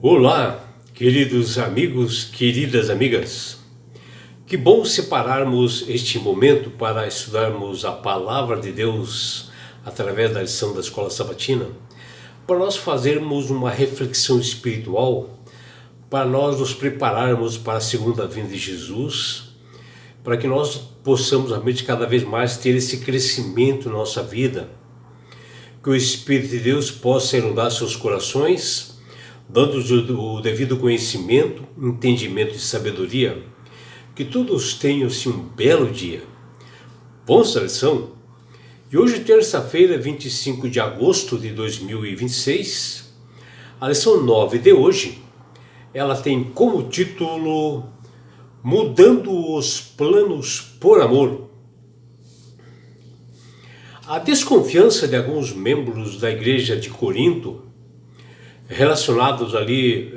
Olá, queridos amigos, queridas amigas. Que bom separarmos este momento para estudarmos a Palavra de Deus através da lição da Escola Sabatina, para nós fazermos uma reflexão espiritual, para nós nos prepararmos para a segunda vinda de Jesus, para que nós possamos realmente cada vez mais ter esse crescimento na nossa vida, que o Espírito de Deus possa inundar seus corações, dando o devido conhecimento, entendimento e sabedoria, que todos tenham assim, um belo dia. Vamos à lição? E hoje, terça-feira, 25 de agosto de 2026, a lição 9 de hoje, ela tem como título Mudando os Planos por Amor. A desconfiança de alguns membros da igreja de Corinto, relacionados ali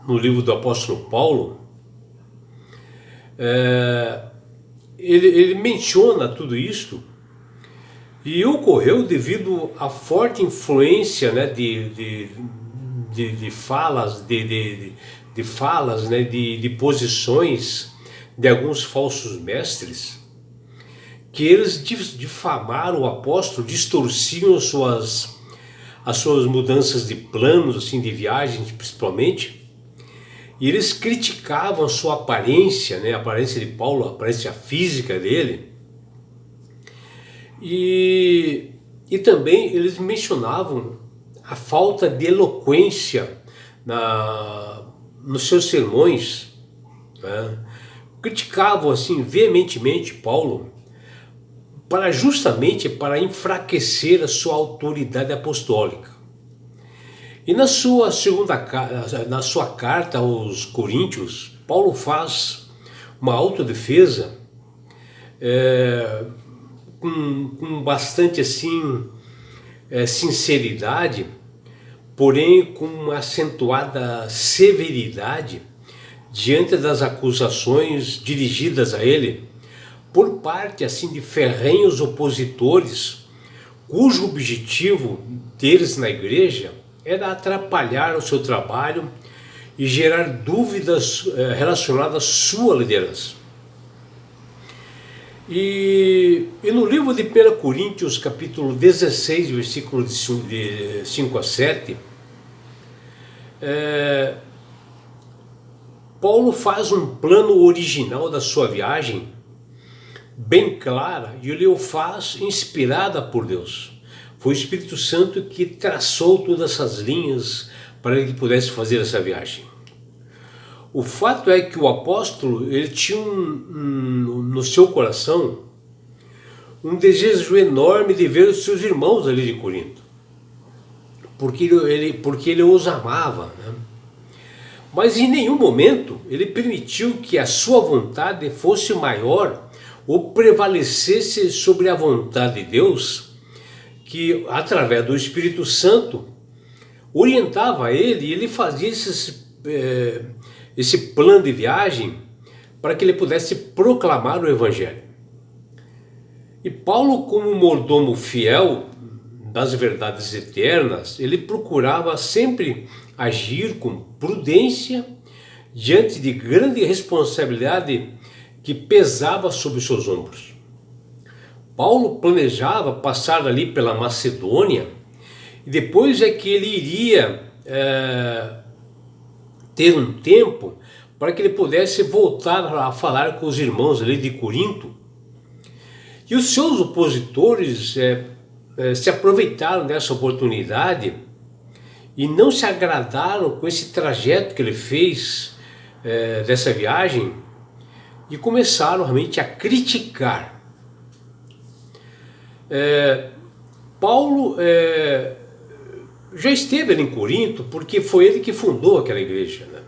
no livro do apóstolo Paulo, ele menciona tudo isto, e ocorreu devido à forte influência, né, de falas, de posições de alguns falsos mestres, que eles difamaram o apóstolo, distorciam as suas mudanças de planos, assim, de viagens principalmente, e eles criticavam a sua aparência, né, a aparência de Paulo, a aparência física dele, e também eles mencionavam a falta de eloquência nos seus sermões, né? Criticavam assim veementemente Paulo, justamente para enfraquecer a sua autoridade apostólica. E na sua carta aos Coríntios, Paulo faz uma autodefesa com bastante assim sinceridade, porém com uma acentuada severidade diante das acusações dirigidas a ele por parte assim de ferrenhos opositores, cujo objetivo deles na igreja era atrapalhar o seu trabalho e gerar dúvidas relacionadas à sua liderança. E no livro de 1 Coríntios, capítulo 16, versículo de 5 a 7, Paulo faz um plano original da sua viagem, bem clara, e ele o faz inspirada por Deus. Foi o Espírito Santo que traçou todas essas linhas para que pudesse fazer essa viagem. O fato é que o apóstolo ele tinha no seu coração um desejo enorme de ver os seus irmãos ali de Corinto, porque ele os amava, né? Mas em nenhum momento ele permitiu que a sua vontade fosse maior ou prevalecesse sobre a vontade de Deus, que através do Espírito Santo orientava ele, e ele fazia esse plano de viagem para que ele pudesse proclamar o Evangelho. E Paulo, como mordomo fiel das verdades eternas, ele procurava sempre agir com prudência diante de grande responsabilidade que pesava sobre os seus ombros. Paulo planejava passar ali pela Macedônia, e depois é que ele iria ter um tempo para que ele pudesse voltar a falar com os irmãos ali de Corinto. E os seus opositores se aproveitaram dessa oportunidade e não se agradaram com esse trajeto que ele fez dessa viagem, e começaram realmente a criticar. Paulo já esteve ali em Corinto, porque foi ele que fundou aquela igreja, né?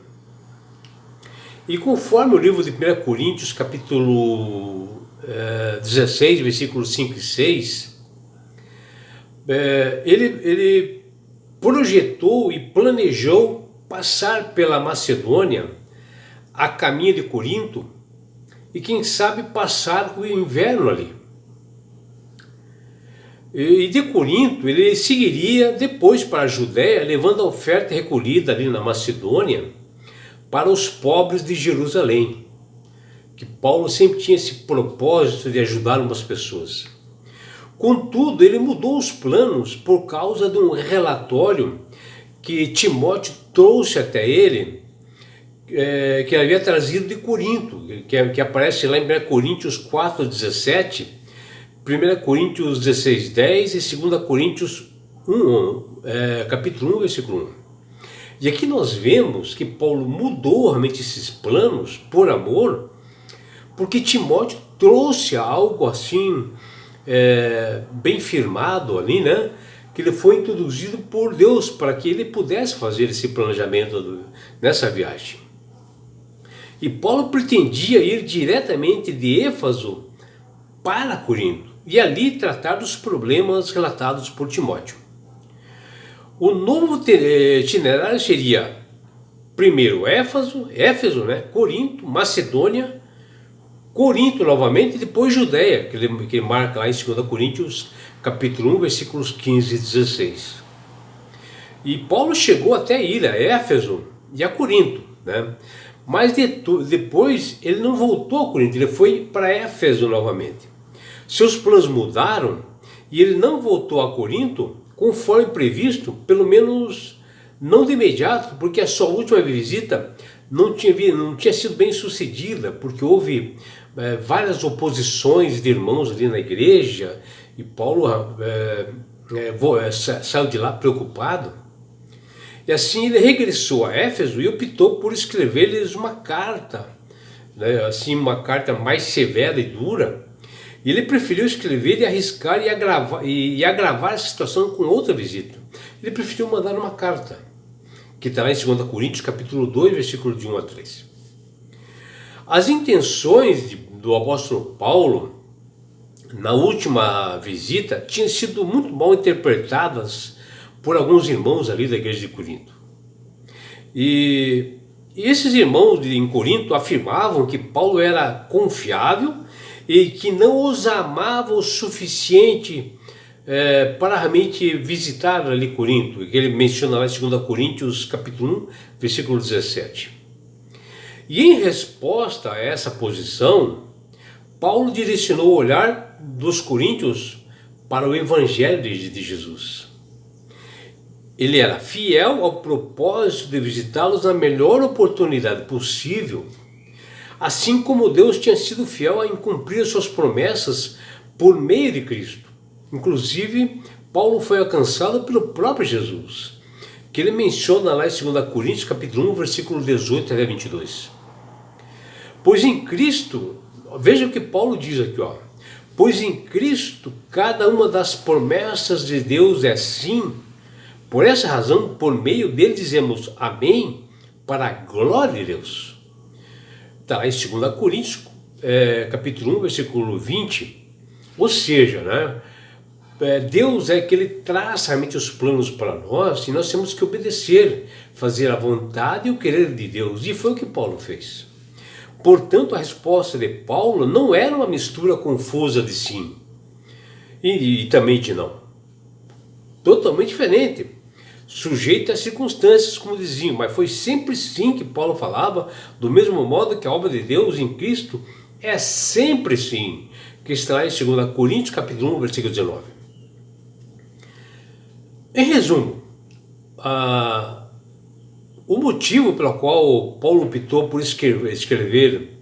E conforme o livro de 1 Coríntios, capítulo 16, versículos 5 e 6, ele projetou e planejou passar pela Macedônia a caminho de Corinto, e quem sabe passar o inverno ali. E de Corinto ele seguiria depois para a Judéia, levando a oferta recolhida ali na Macedônia para os pobres de Jerusalém. Que Paulo sempre tinha esse propósito de ajudar umas pessoas. Contudo, ele mudou os planos por causa de um relatório que Timóteo trouxe até ele, que ele havia trazido de Corinto, que aparece lá em 1 Coríntios 4,17, 1 Coríntios 16,10 e 2 Coríntios 1, capítulo 1, versículo 1. E aqui nós vemos que Paulo mudou realmente esses planos por amor, porque Timóteo trouxe algo assim, bem firmado ali, né? Que ele foi introduzido por Deus para que ele pudesse fazer esse planejamento nessa viagem. E Paulo pretendia ir diretamente de Éfeso para Corinto e ali tratar dos problemas relatados por Timóteo. O novo itinerário seria primeiro Éfeso, né? Corinto, Macedônia, Corinto novamente e depois Judéia, que ele marca lá em 2 Coríntios capítulo 1, versículos 15 e 16. E Paulo chegou até ir a Éfeso e a Corinto, né? Mas depois ele não voltou a Corinto, ele foi para Éfeso novamente. Seus planos mudaram e ele não voltou a Corinto conforme previsto, pelo menos não de imediato, porque a sua última visita não tinha sido bem sucedida, porque houve várias oposições de irmãos ali na igreja, e Paulo saiu de lá preocupado. E assim ele regressou a Éfeso e optou por escrever-lhes uma carta, né, assim, uma carta mais severa e dura. E ele preferiu escrever e arriscar e agravar a situação com outra visita. Ele preferiu mandar uma carta, que está lá em 2 Coríntios capítulo 2, versículo de 1 a 3. As intenções do apóstolo Paulo na última visita tinham sido muito mal interpretadas por alguns irmãos ali da igreja de Corinto. E esses irmãos em Corinto afirmavam que Paulo era confiável e que não os amava o suficiente para realmente visitar ali Corinto, que ele menciona lá em 2 Coríntios capítulo 1, versículo 17. E em resposta a essa posição, Paulo direcionou o olhar dos coríntios para o evangelho de Jesus. Ele era fiel ao propósito de visitá-los na melhor oportunidade possível, assim como Deus tinha sido fiel a cumprir as suas promessas por meio de Cristo. Inclusive, Paulo foi alcançado pelo próprio Jesus, que ele menciona lá em 2 Coríntios capítulo 1, versículo 18 até 22. Pois em Cristo, veja o que Paulo diz aqui, ó. Pois em Cristo cada uma das promessas de Deus é sim. Por essa razão, por meio dele dizemos amém para a glória de Deus. Está lá em 2 Coríntios, capítulo 1, versículo 20. Ou seja, né, Deus é que ele traça realmente os planos para nós e nós temos que obedecer, fazer a vontade e o querer de Deus. E foi o que Paulo fez. Portanto, a resposta de Paulo não era uma mistura confusa de sim e também de não. Totalmente diferente, sujeito às circunstâncias, como diziam, mas foi sempre sim que Paulo falava, do mesmo modo que a obra de Deus em Cristo é sempre sim, que está em 2 Coríntios capítulo 1, versículo 19. Em resumo, o motivo pelo qual Paulo optou por escrever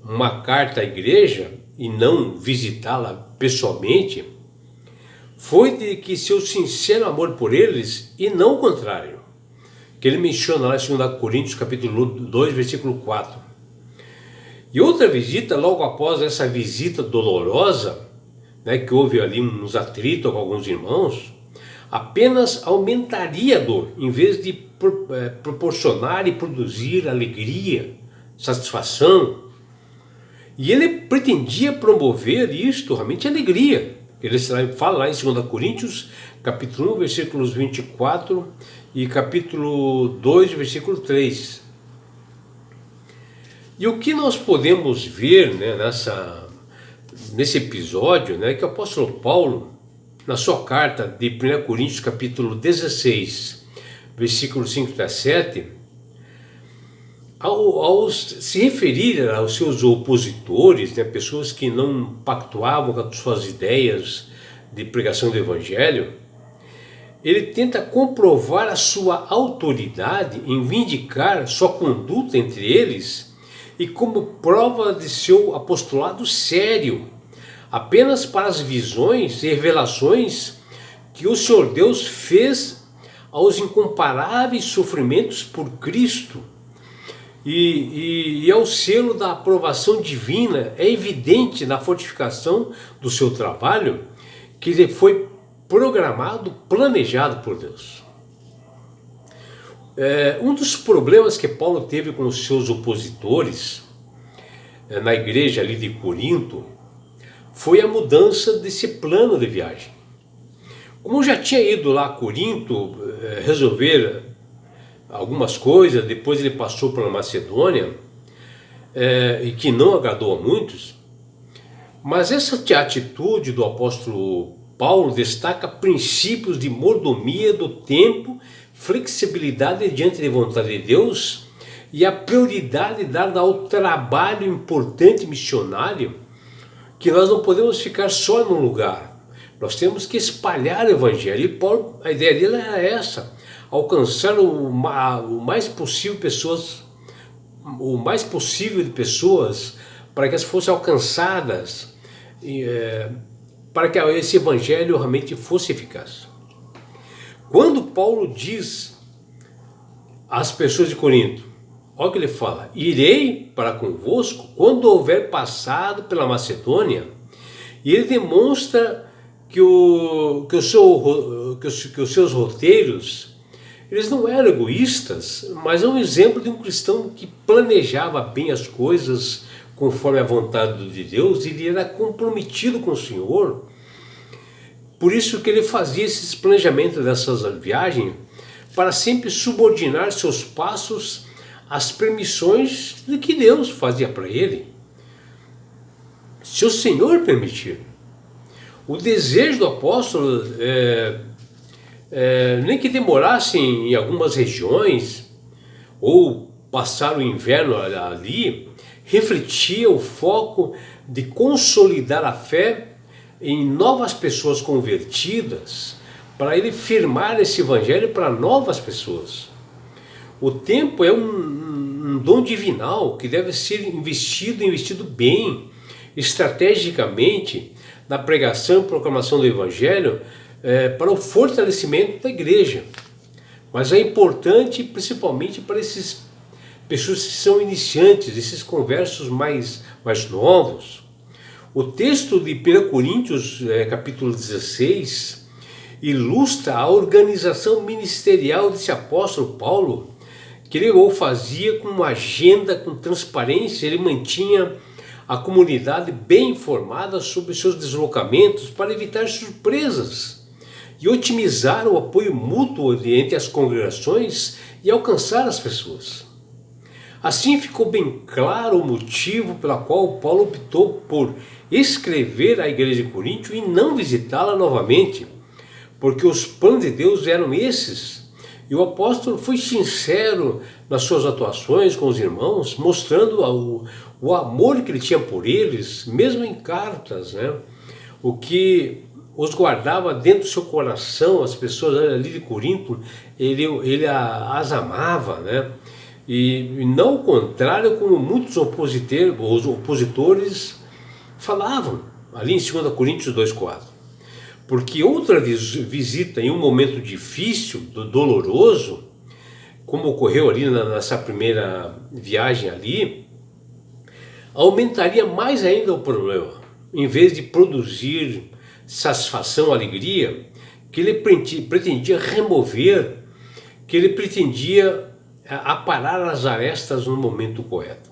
uma carta à igreja e não visitá-la pessoalmente foi de que seu sincero amor por eles e não o contrário, que ele menciona lá em 2 Coríntios capítulo 2, versículo 4. E outra visita, logo após essa visita dolorosa, né, que houve ali uns atritos com alguns irmãos, apenas aumentaria a dor, em vez de proporcionar e produzir alegria, satisfação. E ele pretendia promover isto, realmente alegria. Ele fala lá em 2 Coríntios, capítulo 1, versículos 24 e capítulo 2, versículo 3. E o que nós podemos ver, né, nesse episódio, né, que o apóstolo Paulo na sua carta de 1 Coríntios capítulo 16, versículo 5 a 7, ao se referir aos seus opositores, né, pessoas que não pactuavam com as suas ideias de pregação do Evangelho, ele tenta comprovar a sua autoridade em vindicar sua conduta entre eles e como prova de seu apostolado sério, apenas para as visões e revelações que o Senhor Deus fez aos incomparáveis sofrimentos por Cristo. E ao selo da aprovação divina, é evidente na fortificação do seu trabalho que ele foi programado, planejado por Deus. Um dos problemas que Paulo teve com os seus opositores na igreja ali de Corinto foi a mudança desse plano de viagem. Como já tinha ido lá a Corinto resolver algumas coisas, depois ele passou para a Macedônia, e que não agradou a muitos, mas essa atitude do apóstolo Paulo destaca princípios de mordomia do tempo, flexibilidade diante da vontade de Deus e a prioridade dada ao trabalho importante missionário, que nós não podemos ficar só num lugar, nós temos que espalhar o Evangelho. E Paulo, a ideia dele era essa, alcançar o mais possível de pessoas para que elas fossem alcançadas, para que esse Evangelho realmente fosse eficaz. Quando Paulo diz às pessoas de Corinto, olha o que ele fala: irei para convosco quando houver passado pela Macedônia, e ele demonstra que os seus roteiros, eles não eram egoístas, mas é um exemplo de um cristão que planejava bem as coisas conforme a vontade de Deus, e ele era comprometido com o Senhor. Por isso que ele fazia esses planejamentos dessas viagens, para sempre subordinar seus passos às permissões de que Deus fazia para ele, se o Senhor permitir. O desejo do apóstolo, nem que demorasse em algumas regiões, ou passar o inverno ali, refletia o foco de consolidar a fé em novas pessoas convertidas, para ele firmar esse Evangelho para novas pessoas. O tempo é um dom divinal que deve ser investido bem, estrategicamente, na pregação e proclamação do Evangelho, para o fortalecimento da igreja. Mas é importante principalmente para esses pessoas que são iniciantes, esses conversos mais novos. O texto de 1 Coríntios, capítulo 16, ilustra a organização ministerial desse apóstolo Paulo, que ele o fazia com uma agenda, com transparência. Ele mantinha a comunidade bem informada sobre seus deslocamentos para evitar surpresas e otimizar o apoio mútuo entre as congregações e alcançar as pessoas. Assim ficou bem claro o motivo pelo qual Paulo optou por escrever à igreja de Corinto e não visitá-la novamente, porque os planos de Deus eram esses, e o apóstolo foi sincero nas suas atuações com os irmãos, mostrando o amor que ele tinha por eles, mesmo em cartas, né? O que os guardava dentro do seu coração. As pessoas ali de Corinto, ele as amava, né? E não o contrário, como muitos opositores falavam ali em 2 Coríntios 2,4. Porque outra visita em um momento difícil, doloroso, como ocorreu ali nessa primeira viagem ali, aumentaria mais ainda o problema. Em vez de produzir satisfação, alegria, que ele pretendia remover, que ele pretendia aparar as arestas no momento correto.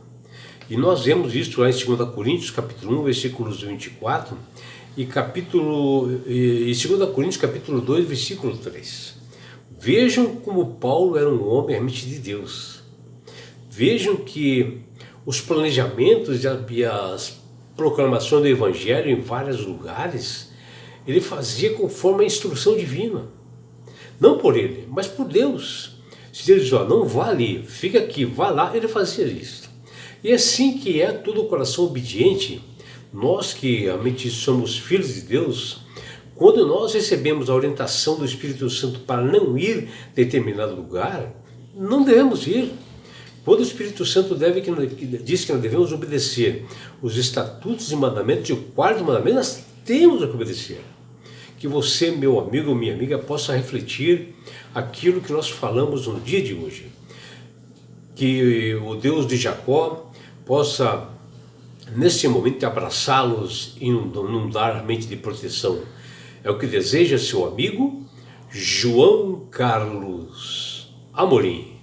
E nós vemos isso lá em 2 Coríntios, capítulo 1, versículos 24, e 2 Coríntios, capítulo 2, versículo 3. Vejam como Paulo era um homem realmente de Deus. Vejam que os planejamentos e as proclamações do Evangelho em vários lugares, ele fazia conforme a instrução divina. Não por ele, mas por Deus. Se Deus diz, ó, não vá ali, fica aqui, vá lá, ele fazia isso. E assim que é todo o coração obediente, nós que realmente somos filhos de Deus, quando nós recebemos a orientação do Espírito Santo para não ir a determinado lugar, não devemos ir. Quando o Espírito Santo diz que nós devemos obedecer os estatutos e mandamentos, e o quarto mandamento, nós temos que obedecer. Que você, meu amigo ou minha amiga, possa refletir aquilo que nós falamos no dia de hoje. Que o Deus de Jacó possa, nesse momento, abraçá-los e inundar a mente de proteção. É o que deseja seu amigo João Carlos Amorim.